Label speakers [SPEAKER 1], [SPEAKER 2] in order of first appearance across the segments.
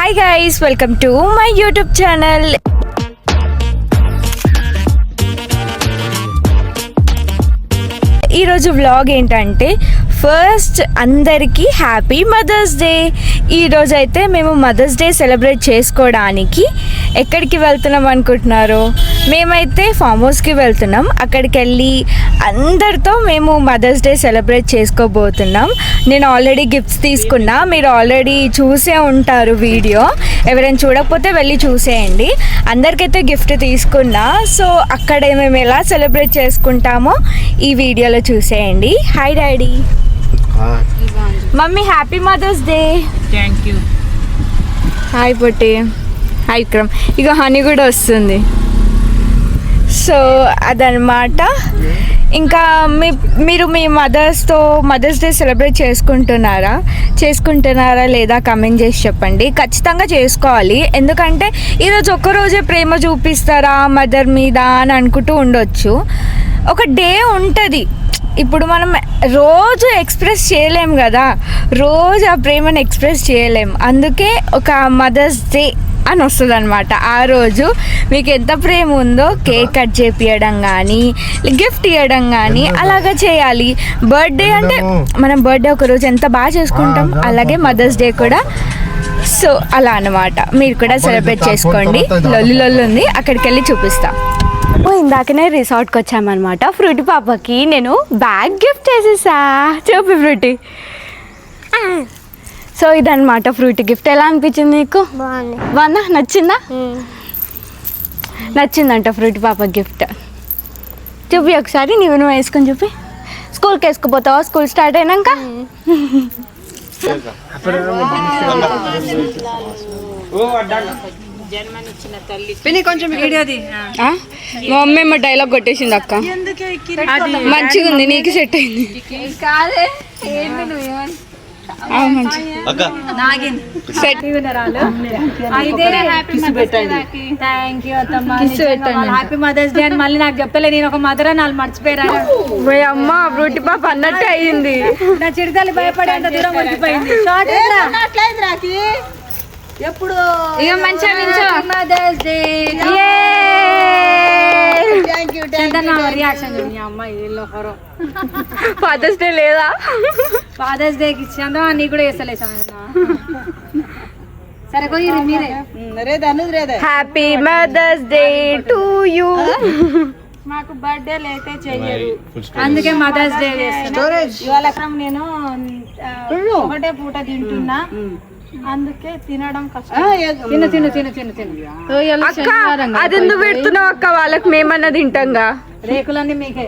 [SPEAKER 1] Hi guys, welcome to my YouTube channel. ఈరోజు vlog ఏంటంటే first అందరికీ హ్యాపీ మదర్స్ డే. ఈరోజు అయితే మేము మదర్స్ డే సెలబ్రేట్ చేసుకోవడానికి ఎక్కడికి వెళ్తున్నాం అనుకుంటున్నారు? మేమైతే ఫామ్ హౌస్కి వెళ్తున్నాం. అక్కడికి వెళ్ళి అందరితో మేము మదర్స్ డే సెలబ్రేట్ చేసుకోబోతున్నాం. నేను ఆల్రెడీ గిఫ్ట్స్ తీసుకున్నా, మీరు ఆల్రెడీ చూసే ఉంటారు వీడియో. ఎవరైనా చూడకపోతే వెళ్ళి చూసేయండి. అందరికైతే గిఫ్ట్ తీసుకున్నా. సో అక్కడ మేము ఎలా సెలబ్రేట్ చేసుకుంటామో ఈ వీడియోలో చూసేయండి. Hi daddy. Mummy happy mother's day.
[SPEAKER 2] Thank you.
[SPEAKER 1] Hi పొట్టి. హాయ్ విక్రమ్. ఇక హనీ కూడా వస్తుంది. సో అదనమాట. ఇంకా మీరు మీ మదర్స్తో మదర్స్ డే సెలబ్రేట్ చేసుకుంటున్నారా లేదా కమెంట్ చేసి చెప్పండి. ఖచ్చితంగా చేసుకోవాలి. ఎందుకంటే ఈరోజు ఒక్కరోజే ప్రేమ చూపిస్తారా మదర్ మీద అని అనుకుంటూ ఉండొచ్చు. ఒక డే ఉంటుంది. ఇప్పుడు మనం రోజు ఎక్స్ప్రెస్ చేయలేం కదా, రోజు ఆ ప్రేమను ఎక్స్ప్రెస్ చేయలేం. అందుకే ఒక మదర్స్ డే అని వస్తుంది అనమాట. ఆ రోజు మీకు ఎంత ప్రేమ ఉందో కేక్ కట్ చేపియడం కానీ, గిఫ్ట్ ఇవ్వడం కానీ అలాగా చేయాలి. బర్త్డే అంటే మనం బర్త్డే ఒకరోజు ఎంత బాగా చేసుకుంటాం, అలాగే మదర్స్ డే కూడా. సో అలా అన్నమాట. మీరు కూడా సెలబ్రేట్ చేసుకోండి. లొల్లు ఉంది, అక్కడికి వెళ్ళి చూపిస్తా. ఇందాకనే రిసార్ట్కి వచ్చామన్నమాట. ఫ్రూటీ పాపకి నేను బ్యాగ్ గిఫ్ట్ చేసేసా. చూపి ఫ్రూటీ. సో ఇదన్నమాట ఫ్రూటీ గిఫ్ట్. ఎలా అనిపించింది నీకు? బాగుందా? నచ్చిందంట ఫ్రూటీ పాప గిఫ్ట్. చూపి ఒకసారి నువ్వు వేసుకొని చూపి. స్కూల్కి వేసుకుపోతావా స్కూల్ స్టార్ట్ అయినాక?
[SPEAKER 2] కొంచెం వీడియోది.
[SPEAKER 1] మా మమ్మీ మా డైలాగ్ కొట్టేసింది అక్క. మంచిగా ఉంది, నీకు సెట్ అయింది.
[SPEAKER 2] హ్యాపీ మదర్స్ డే అని మళ్ళీ నాకు చెప్తలే. నేను ఒక మదర్ అని వాళ్ళు మర్చిపోయారా?
[SPEAKER 1] అమ్మ బ్రూటీ పాప అన్నట్టు అయ్యింది.
[SPEAKER 2] నా చిరుతల్లి భయపడే అంత దూరం వచ్చిపోయింది. ఎప్పుడు mother's day reaction
[SPEAKER 1] father's day లేదా?
[SPEAKER 2] ఫాదర్స్ డేకి ఇచ్చిందో నీకు కూడా వేస్తలే. సరే మీరే.
[SPEAKER 1] Happy mother's day to you.
[SPEAKER 2] మాకు బర్త్డే అయితే చెయ్యరు, అందుకే మదర్స్ డే ఇవాళ నేను ఒకటే పూట తింటున్నా, అందుకే తినడం కష్టం.
[SPEAKER 1] అక్క అది ఎందుకు పెడుతున్నావు అక్క? వాళ్ళకి మేమన్నా తింటాంగా.
[SPEAKER 2] రేకులన్నీ మీకే.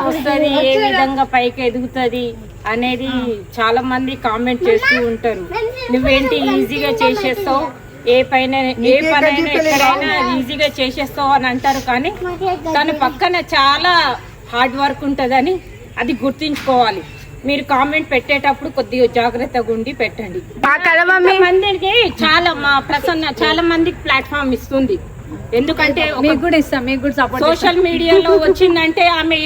[SPEAKER 2] వస్తుంది, ఏ విధంగా పైకి ఎదుగుతుంది అనేది చాలా మంది కామెంట్ చేస్తూ ఉంటారు. నువ్వేంటి ఈజీగా చేసేస్తావు, ఏ పనైనా ఎక్కడైనా ఈజీగా చేసేస్తావు అని అంటారు. కానీ దాని పక్కన చాలా హార్డ్ వర్క్ ఉంటుందని అది గుర్తుంచుకోవాలి. మీరు కామెంట్ పెట్టేటప్పుడు కొద్దిగా జాగ్రత్తగా ఉండి పెట్టండి. మందికి మా ప్రసన్న చాలా మందికి ప్లాట్ఫామ్ ఇస్తుంది. ఎందుకంటే సోషల్ మీడియాలో వచ్చిందంటే ఆమె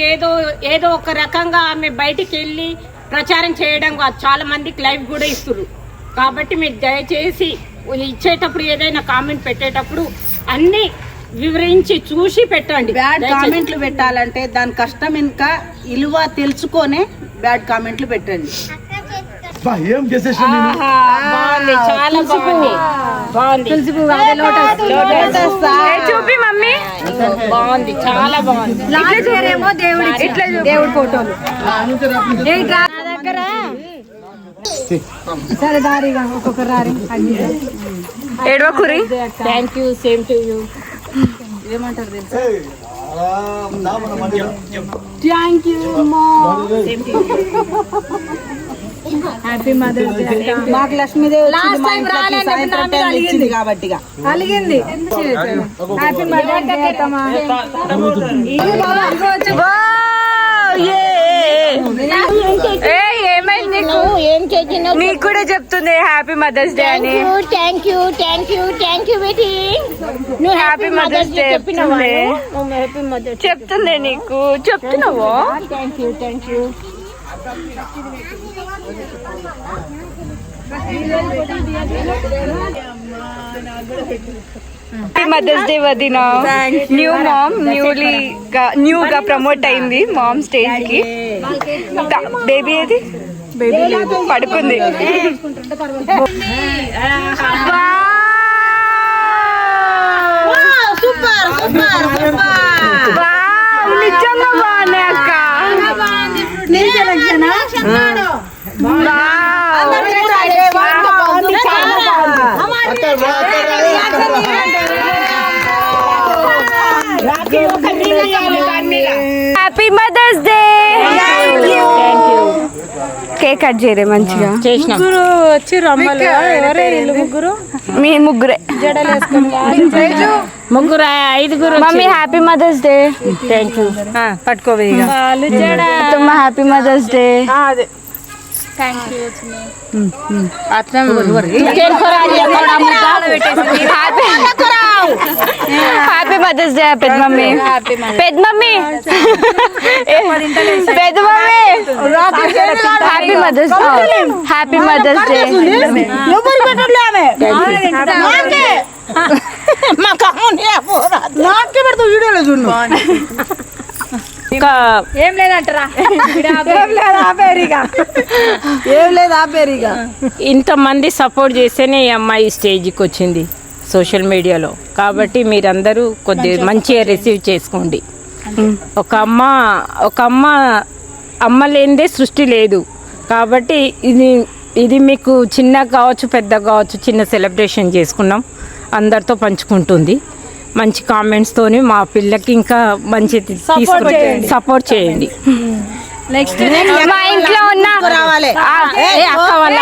[SPEAKER 2] ఏదో ఒక రకంగా ఆమె బయటికి వెళ్ళి ప్రచారం చేయడం చాలా మందికి లైవ్ కూడా ఇస్తున్నారు. కాబట్టి మీరు దయచేసి ఇచ్చేటప్పుడు ఏదైనా కామెంట్ పెట్టేటప్పుడు అన్ని వివరించి చూసి పెట్టండి.
[SPEAKER 3] బ్యాడ్ కామెంట్లు పెట్టాలంటే దాని కష్టం ఇంకా విలువ తెలుసుకొనే బ్యాడ్ కామెంట్లు పెట్టండి.
[SPEAKER 2] చాలా బాగుంది.
[SPEAKER 1] చూపి మమ్మీ.
[SPEAKER 2] బాగుంది, చాలా బాగుంది.
[SPEAKER 1] దేవుడి ఫోటోలు
[SPEAKER 2] దగ్గర. సరే దారిగా ఒక్కొక్కరు రారి.
[SPEAKER 1] ఏడవకురి.
[SPEAKER 2] Thank you. Same to you.
[SPEAKER 3] ఏమంటారు తెలుసా?
[SPEAKER 2] Thank you. Happy mother's day.
[SPEAKER 3] మాకు లక్ష్మీదేవి కాబట్టి
[SPEAKER 2] అలిగింది. హ్యాపీ మదర్స్ డే అత్తమ్మా.
[SPEAKER 1] ఏమైంది నీకు?
[SPEAKER 4] ఏం చేసినావు
[SPEAKER 1] నీకు కూడా చెప్తుంది హ్యాపీ మదర్స్ డే అని.
[SPEAKER 4] థ్యాంక్ యూ బేటీ. నువ్వు హ్యాపీ మదర్స్ డే చెప్పినావా? హ్యాపీ మదర్స్
[SPEAKER 1] చెప్తుంది నీకు చెప్తున్నావు.
[SPEAKER 4] Thank you
[SPEAKER 1] happy mother's day వదిన. న్యూ మామ్ న్యూగా ప్రమోట్ అయింది మామ్ స్టేజ్ కి. బేబీ ఏది పడుకుంది.
[SPEAKER 3] సూపర్
[SPEAKER 1] నిజంగా బాగున్నాయి అక్క. Happy mother's day. Cake cut చేయరే మంచిగా
[SPEAKER 2] చేసిన
[SPEAKER 1] మీ ముగ్గురే
[SPEAKER 2] ముగ్గురు ఐదుగురు
[SPEAKER 1] mummy happy mother's day.
[SPEAKER 2] Thank you.
[SPEAKER 1] పట్టుకోవే తుమ్మ happy mother's day. Happy mother's day పెద్ద మమ్మీ. పెద్ద mummy happy mother's happy mother's day.
[SPEAKER 2] ఇంకా
[SPEAKER 1] ఏం లేదంటారా?
[SPEAKER 3] ఏం లేదు ఆపేరిగా.
[SPEAKER 2] ఇంతమంది సపోర్ట్ చేస్తేనే ఈ అమ్మాయి స్టేజ్కి వచ్చింది సోషల్ మీడియాలో. కాబట్టి మీరందరూ కొద్దిగా మంచిగా రిసీవ్ చేసుకోండి. ఒక అమ్మ లేనిదే సృష్టి లేదు. కాబట్టి ఇది మీకు చిన్న కావచ్చు పెద్ద కావచ్చు చిన్న సెలబ్రేషన్ చేసుకున్నాం. అందరితో పంచుకుంటుంది. మంచి కామెంట్స్తోని మా పిల్లకి ఇంకా మంచి సపోర్ట్ చేయండి.
[SPEAKER 1] నెక్స్ట్ మా ఇంట్లో ఉన్న
[SPEAKER 2] అక్క వాళ్ళ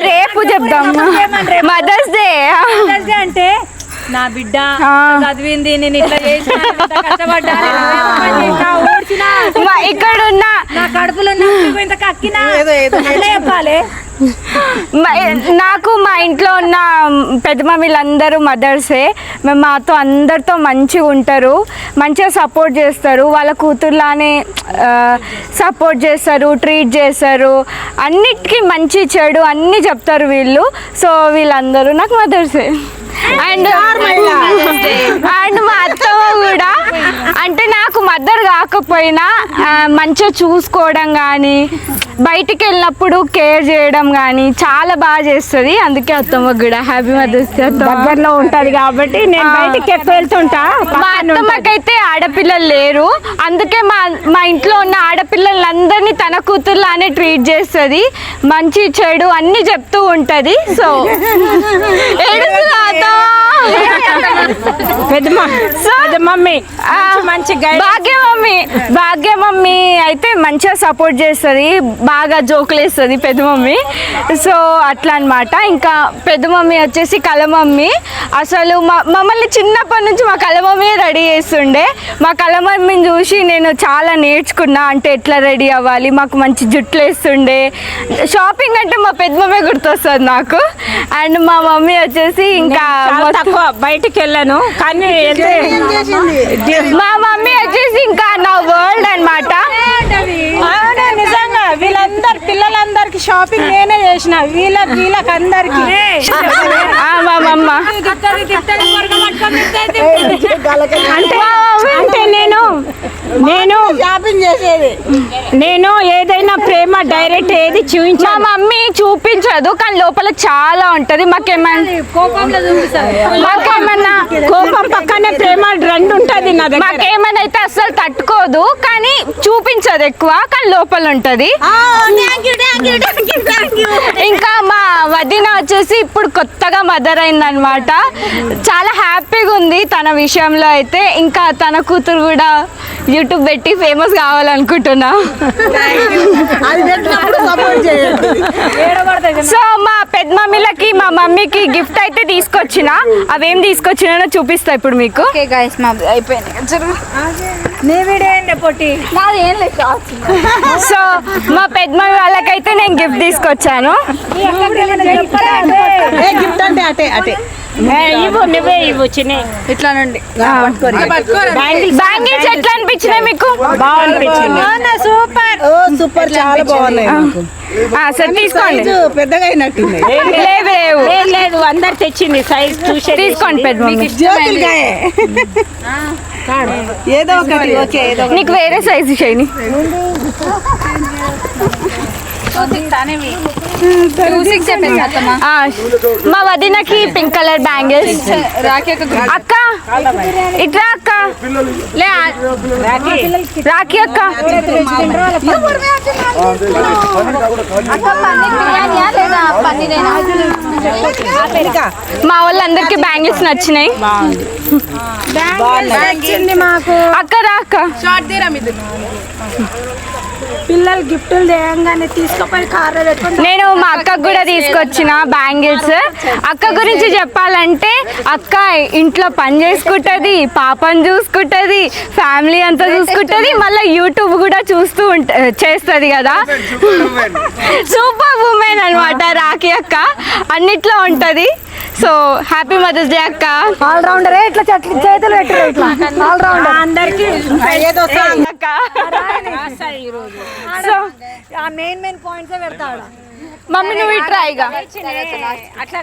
[SPEAKER 1] రేపు చెప్దాం మదర్స్ డే
[SPEAKER 5] అంటే నా బిడ్డ చదివింది, నేను ఇట్లా చేసిన, కష్టపడ్డా,
[SPEAKER 1] ఇక్కడ ఉన్న
[SPEAKER 5] నా కడుపులో ఇంత కక్కినా చెప్పాలి.
[SPEAKER 1] నాకు మా ఇంట్లో ఉన్న పెద్ద మమ్మీలందరూ మదర్సే. మేము మాతో అందరితో మంచిగా ఉంటారు, మంచిగా సపోర్ట్ చేస్తారు. వాళ్ళ కూతుర్లానే సపోర్ట్ చేస్తారు, ట్రీట్ చేస్తారు. అన్నిటికీ మంచి చెడు అన్నీ చెప్తారు వీళ్ళు. సో వీళ్ళందరూ నాకు మదర్సే. అండ్ మా అత్తమ్మ కూడా అంటే నాకు మదర్ కాకపోయినా మంచిగా చూసుకోవడం కానీ బయటికి వెళ్ళినప్పుడు కేర్ చేయడం కానీ చాలా బాగా చేస్తుంది. అందుకే అత్తమ్మ కూడా హ్యాపీ మదర్స్ డే.
[SPEAKER 2] దగ్గరలో ఉంటది కాబట్టి నేను బయటికి ఎక్కువ వెళ్తుంటా.
[SPEAKER 1] మా అత్తమ్మకైతే ఆడపిల్లలు లేరు, అందుకే మా ఇంట్లో ఉన్న ఆడపిల్లలందరినీ తన కూతుర్లానే ట్రీట్ చేస్తుంది. మంచి చెడు అన్ని చెప్తూ ఉంటది. సో భాగ్య మమ్మీ అయితే మంచిగా సపోర్ట్ చేస్తుంది, బాగా జోకులు వేస్తుంది పెద్ద మమ్మీ. సో అట్లా అనమాట. ఇంకా పెద్ద మమ్మీ వచ్చేసి కళ మమ్మీ. అసలు మమ్మల్ని చిన్నప్పటి నుంచి మా కళ మమ్మీ రెడీ చేస్తుండే. మా కళ మమ్మీని చూసి నేను చాలా నేర్చుకున్నా. అంటే ఎట్లా రెడీ అవ్వాలి, మాకు మంచి జుట్లు వేస్తుండే. షాపింగ్ అంటే మా పెద్ద మమ్మీ గుర్తొస్తుంది నాకు. అండ్ మా మమ్మీ వచ్చేసి ఇంకా
[SPEAKER 2] బయటికి వెళ్ళాను కానీ
[SPEAKER 1] మా మమ్మీ వచ్చేసి ఇంకా నా వరల్డ్ అనమాట.
[SPEAKER 5] నిజంగా వీళ్ళందరు పిల్లలందరికి షాపింగ్ నేనే చేసిన, వీళ్ళకి అందరికి
[SPEAKER 1] మా మమ్మ
[SPEAKER 2] అంటే నేను
[SPEAKER 3] షాపింగ్ చేసేది.
[SPEAKER 2] నేను ఏదైనా ప్రేమ డైరెక్ట్ ఏది
[SPEAKER 1] మా మమ్మీ చూపించదు, కానీ లోపల చాలా ఉంటది. మాకేమన్నా
[SPEAKER 2] కోపం పక్కనే ప్రేమ రెండు ఉంటది.
[SPEAKER 1] మాకేమన్నా అయితే అస్సలు తట్టుకోదు, కానీ చూపించదు ఎక్కువ, కానీ లోపల ఉంటది. ఇంకా మా వదిన వచ్చేసి ఇప్పుడు కొత్తగా మదర్ అయిందనమాట. చాలా హ్యాపీగా ఉంది తన విషయంలో అయితే. ఇంకా తన కూతురు కూడా యూట్యూబ్ పెట్టి ఫేమస్ కావాలనుకుంటున్నా. సో మా పెద్ద మమ్మీలకి మా మమ్మీకి గిఫ్ట్ అయితే తీసుకొచ్చిన. అవేం తీసుకొచ్చినా చూపిస్తా ఇప్పుడు మీకు.
[SPEAKER 4] అయిపోయింది.
[SPEAKER 5] నీ వీడియో ఏంటి పొట్టి?
[SPEAKER 1] సో మా పెద్దమ్మ వాళ్ళకైతే నేను గిఫ్ట్ తీసుకొచ్చాను.
[SPEAKER 3] గిఫ్ట్ అంటే అటే అటే
[SPEAKER 2] ఇవ్వు నువ్వే ఇవ్వు చిన్న
[SPEAKER 1] ఇట్లా నుండి
[SPEAKER 2] బ్యాంగిల్స్
[SPEAKER 1] ఎట్లా అనిపించినాయి మీకు?
[SPEAKER 2] బాగా అనిపించింది.
[SPEAKER 5] సూపర్.
[SPEAKER 3] సూపర్ చాలా బాగున్నాయి.
[SPEAKER 1] సరే తీసుకోండి.
[SPEAKER 3] పెద్దగా అయినట్టుంది.
[SPEAKER 1] లేవు
[SPEAKER 2] లేదు అందరు తెచ్చింది సైజ్ చూసి
[SPEAKER 1] తీసుకోండి పెద్దమ్మ.
[SPEAKER 3] జ్యోతులుగాయే. ఏదో ఒకటి ఓకే. ఏదో
[SPEAKER 1] నీకు వేరే సైజు చేయని. మా వదినకి పింక్ కలర్ బ్యాంగిల్స్. అక్క ఇట్లా అక్క రాఖీ అక్క. మా వాళ్ళందరికి బ్యాంగిల్స్ నచ్చినాయి. అక్క రా అక్క.
[SPEAKER 5] పిల్లలు గిఫ్టులు తేయంగానే తీసుకుపోయి కార్లో పెట్టుకుని
[SPEAKER 1] నేను మా అక్కకు కూడా తీసుకొచ్చిన బ్యాంగిల్స్. అక్క గురించి చెప్పాలంటే అక్క ఇంట్లో పని చేసుకుంటది, పాపని చూసుకుంటది, ఫ్యామిలీ అంతా చూసుకుంటది, మళ్ళీ యూట్యూబ్ కూడా చూస్తూ చేస్తుంది కదా. సూపర్ ఉమెన్ అనమాట రాఖీ అక్క, అన్నిట్లో ఉంటది. సో హ్యాపీ మదర్స్ డే అక్క.
[SPEAKER 5] ఆల్ రౌండరే. ఇట్లా చేతులు పెట్టారు ఇట్లా ఆల్ రౌండర్ అందరికి.
[SPEAKER 1] అక్క
[SPEAKER 5] సో ఆ మెయిన్ పాయింట్స్ పెడతాడు.
[SPEAKER 1] మమ్మీ నువ్వు ఇట్రా ఇక.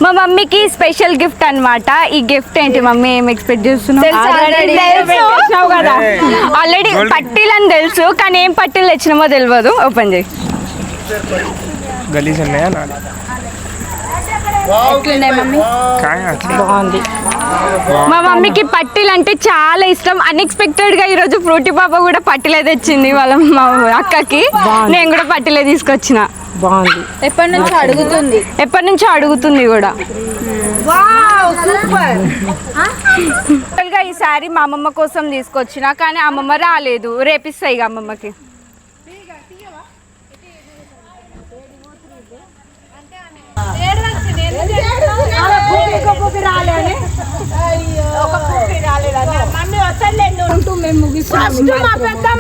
[SPEAKER 1] మా మమ్మీకి స్పెషల్ గిఫ్ట్ అన్నమాట. ఈ గిఫ్ట్ ఏంటి మమ్మీ? ఏం ఎక్స్పెక్ట్ చేస్తున్నావు? ఆల్రెడీ పట్టీలు అని తెలుసు, కానీ ఏం పట్టీలు తెచ్చినామో తెలియదు. ఓపెన్ చేయి.
[SPEAKER 6] గలీజ్ ఉన్నాయా?
[SPEAKER 2] బాగుంది.
[SPEAKER 1] మా మమ్మీకి పట్టీలు అంటే చాలా ఇష్టం. అన్ఎక్స్పెక్టెడ్ గా ఈరోజు ఫ్రూటీ పాప కూడా పట్టీలే తెచ్చింది వాళ్ళ మా అక్కకి. నేను కూడా పట్టీలే తీసుకొచ్చిన.
[SPEAKER 2] బాగుంది.
[SPEAKER 1] ఎప్పటి నుంచో అడుగుతుంది కూడా. ఈ సారీ మా అమ్మమ్మ కోసం తీసుకొచ్చిన, కానీ అమ్మమ్మ రాలేదు. రేపిస్తాయి ఇక అమ్మమ్మకి.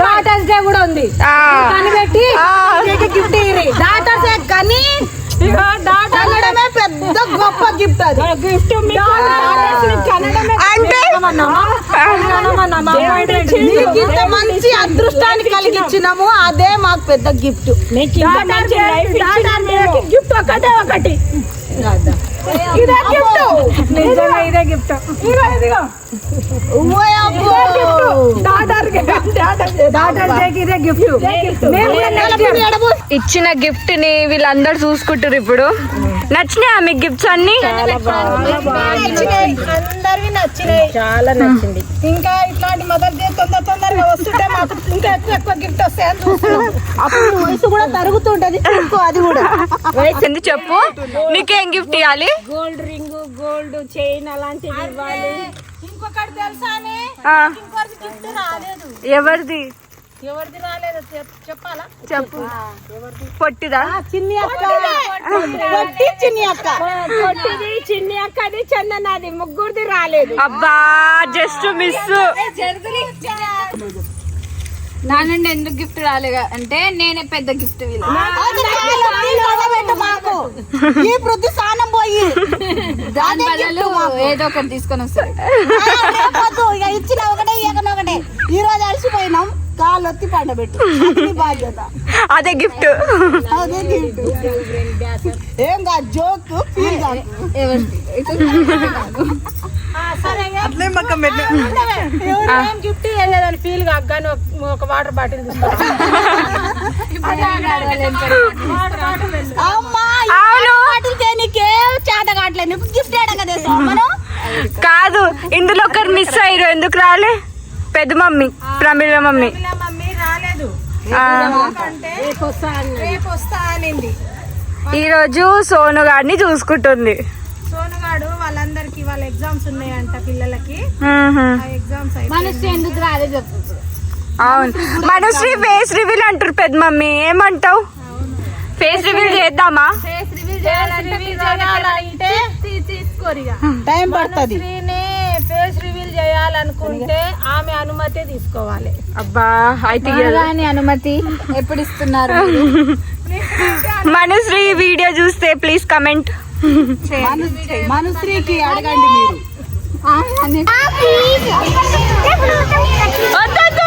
[SPEAKER 5] డాటర్స్ డే కూడా ఉంది. కనిపెట్టి గిఫ్ట్ డాటర్స్ కానీ కన్నడమే పెద్ద గొప్ప గిఫ్ట్. అది గిఫ్ట్ అంటే ఇంత మంచి అదృష్టాన్ని కలిగించినాము. అదే మాకు పెద్ద గిఫ్ట్. గిఫ్ట్ ఒకటే ఒకటి. ఇదే గిఫ్ట్. నిజంగా ఇదే గిఫ్ట్. ఇచ్చిన గిఫ్ట్ ని వీళ్ళందరూ చూసుకుంటారు ఇప్పుడు. నచ్చినాయా మీకు గిఫ్ట్స్ అన్ని? అందరివి నచ్చినాయి. చాలా నచ్చింది. ఇంకా ఇట్లాంటి మదర్ డే తొందరగా వస్తుంటే మాకు ఇంకా ఎక్కువ గిఫ్ట్ వస్తాయని చూస్తున్నాం. అప్పుడు వయసు కూడా తరుగుతుంటది. అది కూడా
[SPEAKER 1] ఎందుకు చెప్పు, నీకేం గిఫ్ట్ ఇవ్వాలి?
[SPEAKER 2] గోల్డ్ రింగ్, గోల్డ్ చైన్ అలాంటివి ఇవ్వాలి.
[SPEAKER 5] ఇంకొకటి తెలుసా? ఇంకొకటి గిఫ్ట్ రాలేదు.
[SPEAKER 1] ఎవరిది
[SPEAKER 5] రాలేదు చెప్పాలా?
[SPEAKER 1] చెప్పు. పొట్టిదా?
[SPEAKER 5] చిన్ని అక్క. చిన్ని అక్క.
[SPEAKER 2] పొట్టిది, చిన్ని అక్కది, చందనాది, ముగ్గురిది రాలేదు.
[SPEAKER 1] అబ్బా జస్ట్ మిస్.
[SPEAKER 7] నా నుండి ఎందుకు గిఫ్ట్ రాలేగా అంటే నేనే పెద్ద గిఫ్ట్.
[SPEAKER 5] ఈ వృద్ధి స్నానం పోయి
[SPEAKER 7] దాని బదులు ఏదో ఒకటి తీసుకొని వస్తారు.
[SPEAKER 5] ఇచ్చిన ఒకటే ఇవ్వకన ఒకటే. ఈ రోజు అలసిపోయినాం, కాళ్ళు ఒత్తి పండబెట్టు. బాధ్యత.
[SPEAKER 1] అదే గిఫ్ట్.
[SPEAKER 5] అదే గిఫ్ట్. ఏం కాదు, జోక్ ఫీల్ కాదు.
[SPEAKER 2] గిఫ్ట్ వెళ్ళలేదని ఫీల్ కాగానే ఒక వాటర్ బాటిల్
[SPEAKER 1] కాదు, ఇందులో ఒకరు మిస్ అయ్యారు. ఎందుకు రాలే? పెద్ద మమ్మీ, ప్రమీల మమ్మీ
[SPEAKER 5] రాలేదు. రేపు వస్తా అనింది.
[SPEAKER 1] ఈరోజు సోను గారిని చూసుకుంటుంది.
[SPEAKER 5] సోనుగాడు వాళ్ళందరికి వాళ్ళ ఎగ్జామ్స్ ఉన్నాయంట పిల్లలకి. ఎగ్జామ్స్
[SPEAKER 7] మనసు ఎందుకు రాలేదు చెప్పు.
[SPEAKER 1] అవును, మనశ్రీ ఫేస్ రివీల్ అంటారు పెద్ద మమ్మీ. ఏమంటావు? ఫేస్ రివీల్ చేద్దామా?
[SPEAKER 5] ఫేస్ రివీల్ చేయాలంటే తీసుకోరు. టైం పడుతుంది. ఫేస్ రివీల్ చేయాలనుకుంటే ఆమె అనుమతి తీసుకోవాలి.
[SPEAKER 1] అబ్బా అయితే
[SPEAKER 7] అని అనుమతి ఎప్పుడు ఇస్తున్నారు
[SPEAKER 1] మనశ్రీ వీడియో చూస్తే ప్లీజ్ కమెంట్.
[SPEAKER 3] మనుశ్రీకి అడగండి మీరు.
[SPEAKER 1] వద్దు